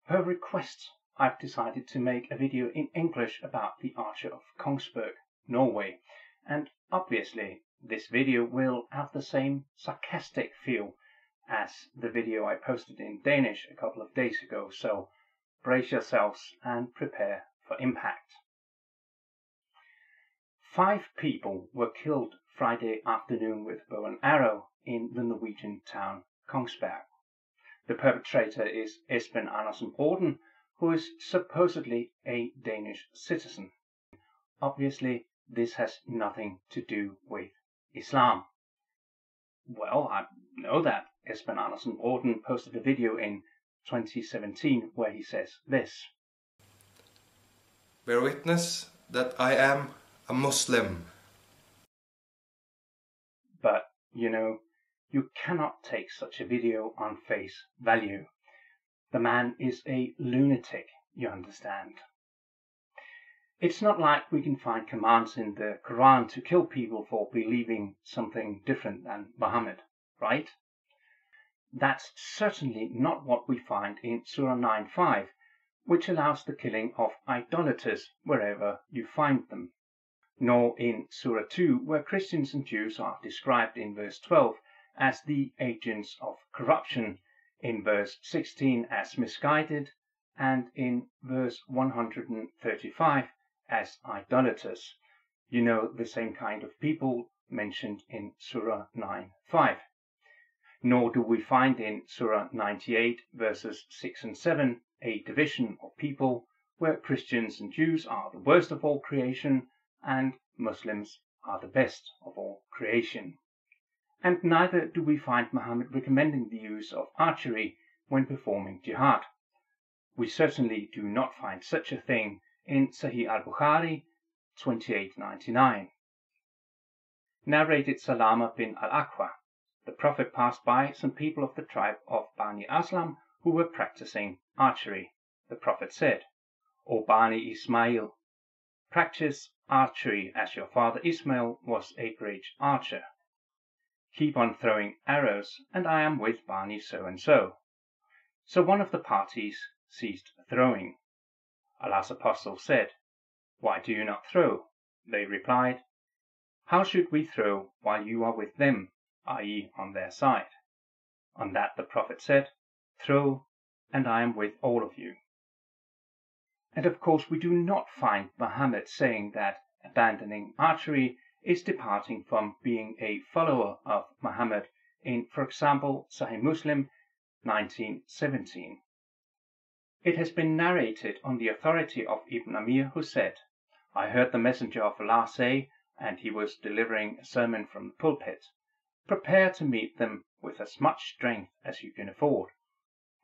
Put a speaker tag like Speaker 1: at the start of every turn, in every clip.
Speaker 1: Per request, I've decided to make a video in English about the Archer of Kongsberg, Norway, and obviously this video will have the same sarcastic feel as the video I posted in Danish a couple of days ago, so brace yourselves and prepare for impact. 5 people were killed Friday afternoon with bow and arrow in the Norwegian town Kongsberg. The perpetrator is Esben Andersen Bråten, who is supposedly a Danish citizen. Obviously, this has nothing to do with Islam. Well, I know that. Esben Andersen Bråten posted a video in 2017 where he says this.
Speaker 2: Bear witness that I am a Muslim.
Speaker 1: But, you cannot take such a video on face value. The man is a lunatic, you understand. It's not like we can find commands in the Quran to kill people for believing something different than Muhammad, right? That's certainly not what we find in Surah 9:5, which allows the killing of idolaters wherever you find them. Nor in Surah 2, where Christians and Jews are described in verse 12 as the agents of corruption, in verse 16 as misguided, and in verse 135 as idolaters. The same kind of people mentioned in Surah 9:5. Nor do we find in Surah 98 verses 6 and 7 a division of people where Christians and Jews are the worst of all creation and Muslims are the best of all creation. And neither do we find Muhammad recommending the use of archery when performing jihad. We certainly do not find such a thing in Sahih al-Bukhari 2899. Narrated Salama bin al-Aqwa. The Prophet passed by some people of the tribe of Bani Aslam who were practicing archery. The Prophet said, O Bani Ismail, practice archery as your father Ismail was a great archer. Keep on throwing arrows, and I am with Bani so-and-so. So one of the parties ceased throwing. Allah's apostle said, Why do you not throw? They replied, How should we throw while you are with them, i.e. on their side? On that the Prophet said, Throw, and I am with all of you. And of course we do not find Muhammad saying that abandoning archery is departing from being a follower of Muhammad in, for example, Sahih Muslim 19:17. It has been narrated on the authority of Ibn Amir, who said, I heard the Messenger of Allah say, and he was delivering a sermon from the pulpit, Prepare to meet them with as much strength as you can afford.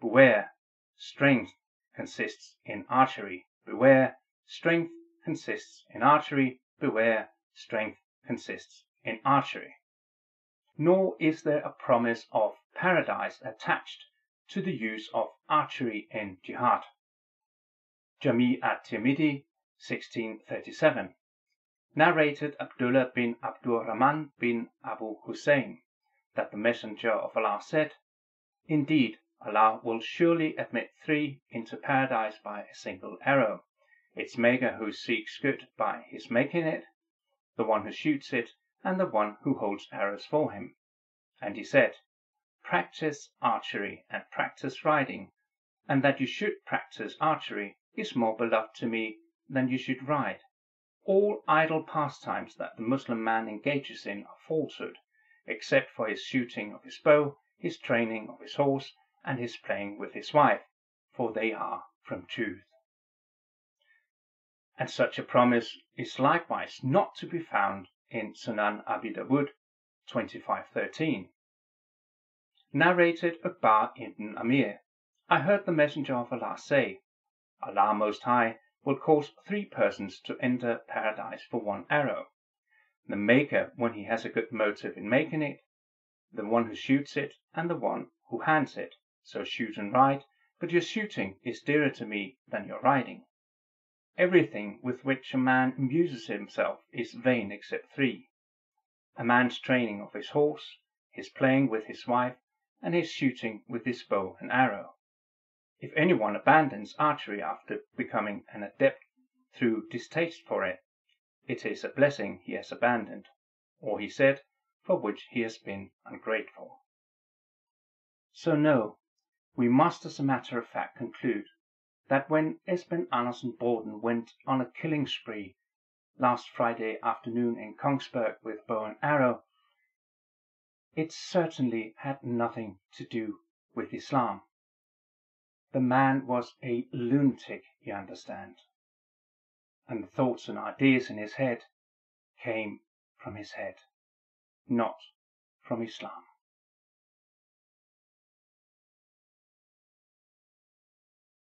Speaker 1: Beware, strength consists in archery. Beware, strength consists in archery. Beware, strength consists in archery. Nor is there a promise of paradise attached to the use of archery in jihad. Jami at-Tirmidhi 1637. Narrated Abdullah bin Abdurrahman bin Abu Hussein that the Messenger of Allah said, Indeed, Allah will surely admit 3 into paradise by a single arrow, its maker who seeks good by his making it, the one who shoots it, and the one who holds arrows for him. And he said, Practice archery and practice riding, and that you should practice archery is more beloved to me than you should ride. All idle pastimes that the Muslim man engages in are falsehood, except for his shooting of his bow, his training of his horse, and his playing with his wife, for they are from truth. And such a promise is likewise not to be found in Sunan Abi Dawud 25:13. Narrated Uqba ibn Amir, I heard the Messenger of Allah say, Allah Most High will cause 3 persons to enter paradise for 1 arrow. The maker when he has a good motive in making it, the one who shoots it, and the one who hands it. So shoot and ride, but your shooting is dearer to me than your riding. Everything with which a man amuses himself is vain except 3. A man's training of his horse, his playing with his wife, and his shooting with his bow and arrow. If anyone abandons archery after becoming an adept through distaste for it, it is a blessing he has abandoned, or he said, for which he has been ungrateful. So no, we must as a matter of fact conclude that when Esben Andersen Bråten went on a killing spree last Friday afternoon in Kongsberg with bow and arrow, it certainly had nothing to do with Islam. The man was a lunatic, you understand, and the thoughts and ideas in his head came from his head, not from Islam.